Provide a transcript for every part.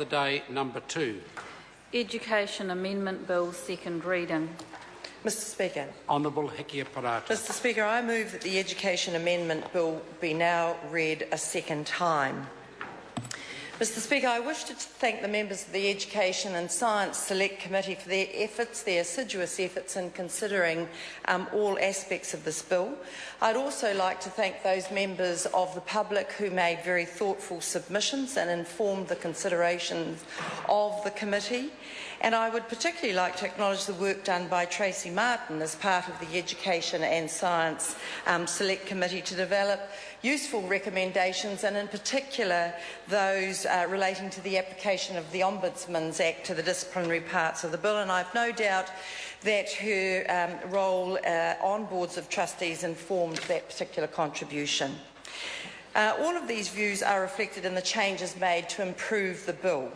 the day, number 2. Education Amendment Bill, second reading. Mr Speaker. Honourable Hikia-Parata. Mr Speaker, I move that the Education Amendment Bill be now read a second time. Mr Speaker, I wish to thank the members of the Education and Science Select Committee for their efforts, their assiduous efforts in considering all aspects of this bill. I'd also like to thank those members of the public who made very thoughtful submissions and informed the considerations of the committee. And I would particularly like to acknowledge the work done by Tracy Martin as part of the Education and Science Select Committee to develop useful recommendations, and in particular those relating to the application of the Ombudsman's Act to the disciplinary parts of the bill. And I've no doubt that her role on boards of trustees informed that particular contribution. All of these views are reflected in the changes made to improve the bill.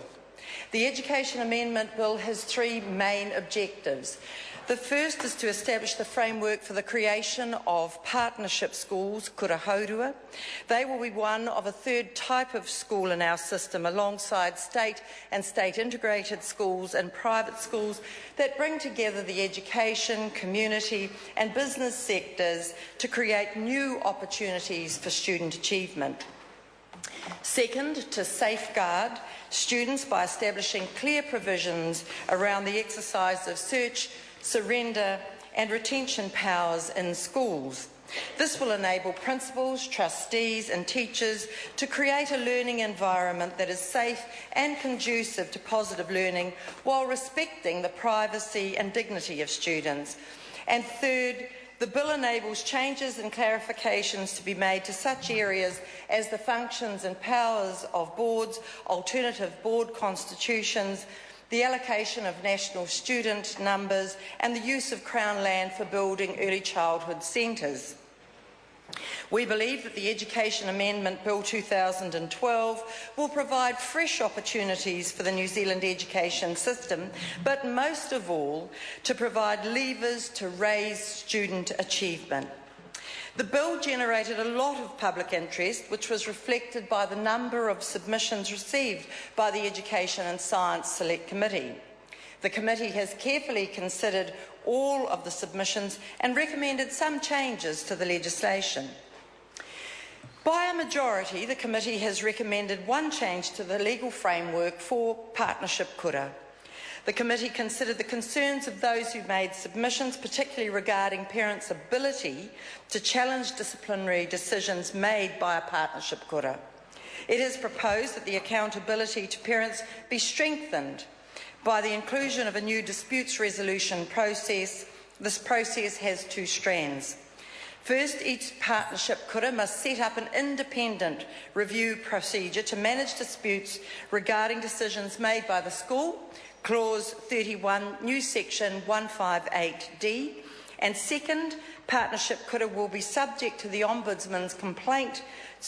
The Education Amendment Bill has 3 main objectives. The first is to establish the framework for the creation of partnership schools, kura haurua. They will be one of a third type of school in our system, alongside state and state-integrated schools and private schools that bring together the education, community and business sectors to create new opportunities for student achievement. Second, to safeguard students by establishing clear provisions around the exercise of search, surrender and retention powers in schools. This will enable principals, trustees and teachers to create a learning environment that is safe and conducive to positive learning while respecting the privacy and dignity of students. And third, the bill enables changes and clarifications to be made to such areas as the functions and powers of boards, alternative board constitutions, the allocation of national student numbers and the use of Crown land for building early childhood centres. We believe that the Education Amendment Bill 2012 will provide fresh opportunities for the New Zealand education system, but most of all to provide levers to raise student achievement. The bill generated a lot of public interest, which was reflected by the number of submissions received by the Education and Science Select Committee. The committee has carefully considered all of the submissions and recommended some changes to the legislation. By a majority, the committee has recommended one change to the legal framework for partnership kura. The committee considered the concerns of those who made submissions, particularly regarding parents' ability to challenge disciplinary decisions made by a partnership kura. It has proposed that the accountability to parents be strengthened by the inclusion of a new disputes resolution process. This process has 2 strands. First, each partnership kura must set up an independent review procedure to manage disputes regarding decisions made by the school, Clause 31, new section 158D. And second, partnership kura will be subject to the Ombudsman's complaints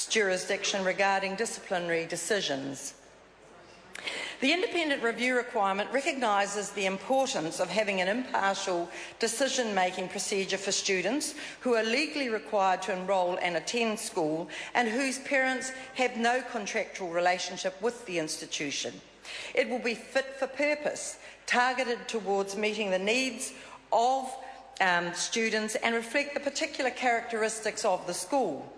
jurisdiction regarding disciplinary decisions. The independent review requirement recognises the importance of having an impartial decision-making procedure for students who are legally required to enrol and attend school and whose parents have no contractual relationship with the institution. It will be fit for purpose, targeted towards meeting the needs of students and reflect the particular characteristics of the school.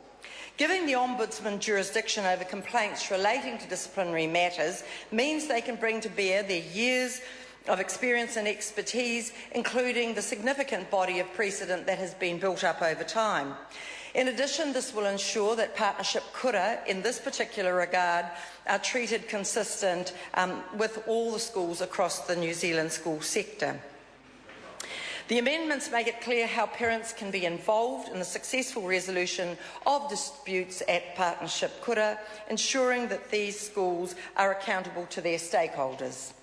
Giving the Ombudsman jurisdiction over complaints relating to disciplinary matters means they can bring to bear their years of experience and expertise, including the significant body of precedent that has been built up over time. In addition, this will ensure that partnership kura, in this particular regard, are treated consistent with all the schools across the New Zealand school sector. The amendments make it clear how parents can be involved in the successful resolution of disputes at partnership kura, ensuring that these schools are accountable to their stakeholders.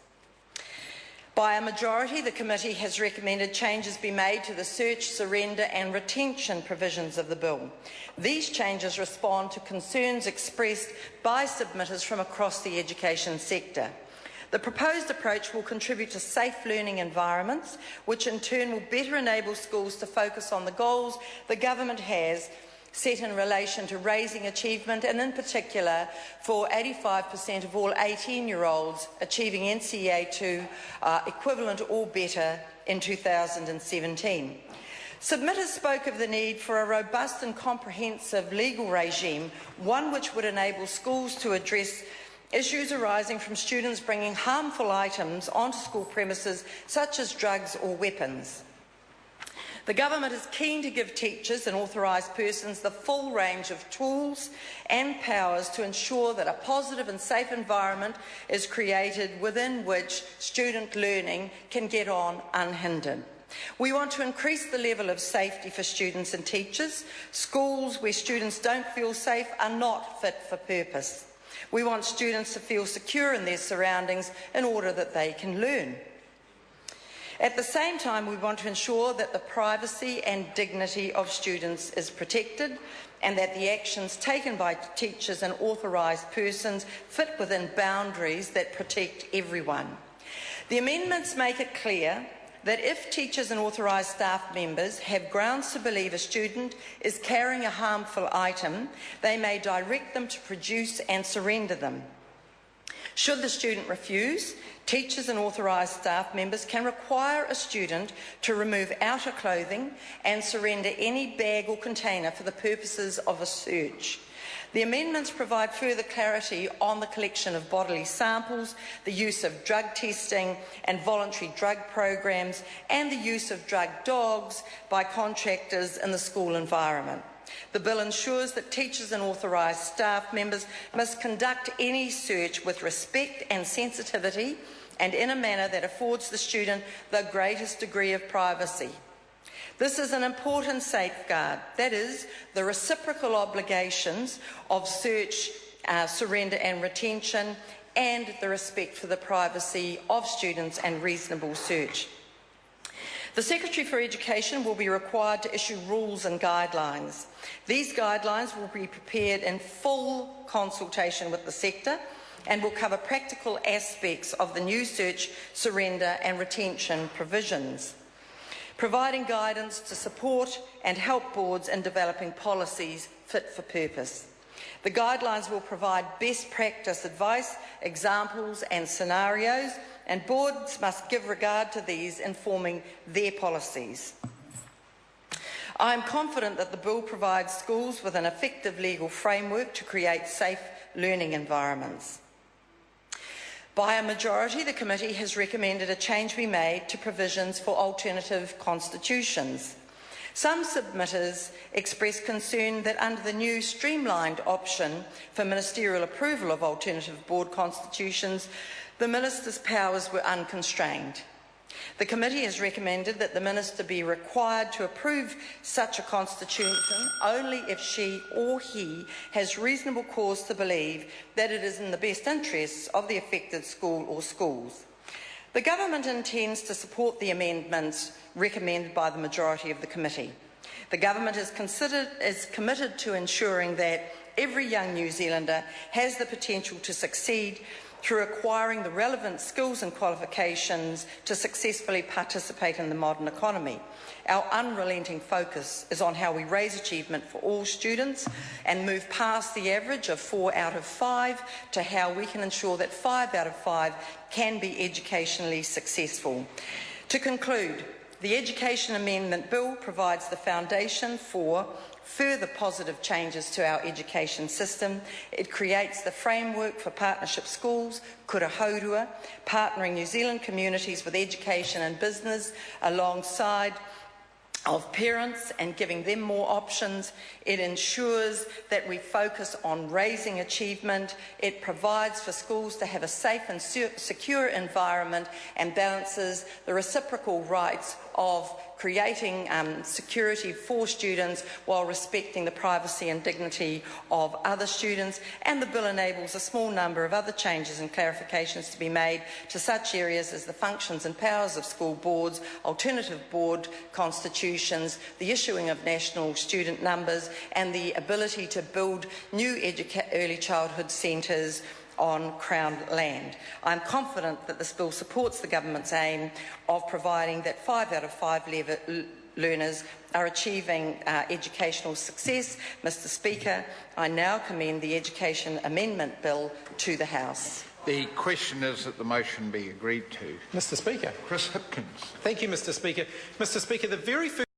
By a majority, the committee has recommended changes be made to the search, surrender and retention provisions of the bill. These changes respond to concerns expressed by submitters from across the education sector. The proposed approach will contribute to safe learning environments, which in turn will better enable schools to focus on the goals the government has set in relation to raising achievement, and in particular for 85% of all 18-year-olds achieving NCEA 2 equivalent or better in 2017. Submitters spoke of the need for a robust and comprehensive legal regime, one which would enable schools to address issues arising from students bringing harmful items onto school premises, such as drugs or weapons. The government is keen to give teachers and authorised persons the full range of tools and powers to ensure that a positive and safe environment is created within which student learning can get on unhindered. We want to increase the level of safety for students and teachers. Schools where students don't feel safe are not fit for purpose. We want students to feel secure in their surroundings in order that they can learn. At the same time, we want to ensure that the privacy and dignity of students is protected and that the actions taken by teachers and authorised persons fit within boundaries that protect everyone. The amendments make it clear that if teachers and authorised staff members have grounds to believe a student is carrying a harmful item, they may direct them to produce and surrender them. Should the student refuse, teachers and authorised staff members can require a student to remove outer clothing and surrender any bag or container for the purposes of a search. The amendments provide further clarity on the collection of bodily samples, the use of drug testing and voluntary drug programs, and the use of drug dogs by contractors in the school environment. The bill ensures that teachers and authorised staff members must conduct any search with respect and sensitivity and in a manner that affords the student the greatest degree of privacy. This is an important safeguard, that is, the reciprocal obligations of search, surrender and retention, and the respect for the privacy of students and reasonable search. The Secretary for Education will be required to issue rules and guidelines. These guidelines will be prepared in full consultation with the sector and will cover practical aspects of the new search, surrender and retention provisions, providing guidance to support and help boards in developing policies fit for purpose. The guidelines will provide best practice advice, examples and scenarios, and boards must give regard to these in forming their policies. I am confident that the bill provides schools with an effective legal framework to create safe learning environments. By a majority, the committee has recommended a change be made to provisions for alternative constitutions. Some submitters expressed concern that under the new streamlined option for ministerial approval of alternative board constitutions, the minister's powers were unconstrained. The committee has recommended that the minister be required to approve such a constitution only if she or he has reasonable cause to believe that it is in the best interests of the affected school or schools. The government intends to support the amendments recommended by the majority of the committee. The government is committed to ensuring that every young New Zealander has the potential to succeed through acquiring the relevant skills and qualifications to successfully participate in the modern economy. Our unrelenting focus is on how we raise achievement for all students and move past the average of 4 out of 5 to how we can ensure that 5 out of 5 can be educationally successful. To conclude, the Education Amendment Bill provides the foundation for further positive changes to our education system. It creates the framework for partnership schools, kura haurua, partnering New Zealand communities with education and business alongside of parents and giving them more options. It ensures that we focus on raising achievement. It provides for schools to have a safe and secure environment and balances the reciprocal rights of creating security for students while respecting the privacy and dignity of other students. And the bill enables a small number of other changes and clarifications to be made to such areas as the functions and powers of school boards, alternative board constitutions, the issuing of national student numbers, and the ability to build new early childhood centres on Crown land. I'm confident that this bill supports the government's aim of providing that 5 out of 5 learners are achieving educational success. Mr Speaker, I now commend the Education Amendment Bill to the House. The question is that the motion be agreed to. Mr Speaker. Chris Hipkins. Thank you, Mr Speaker. Mr Speaker, the very first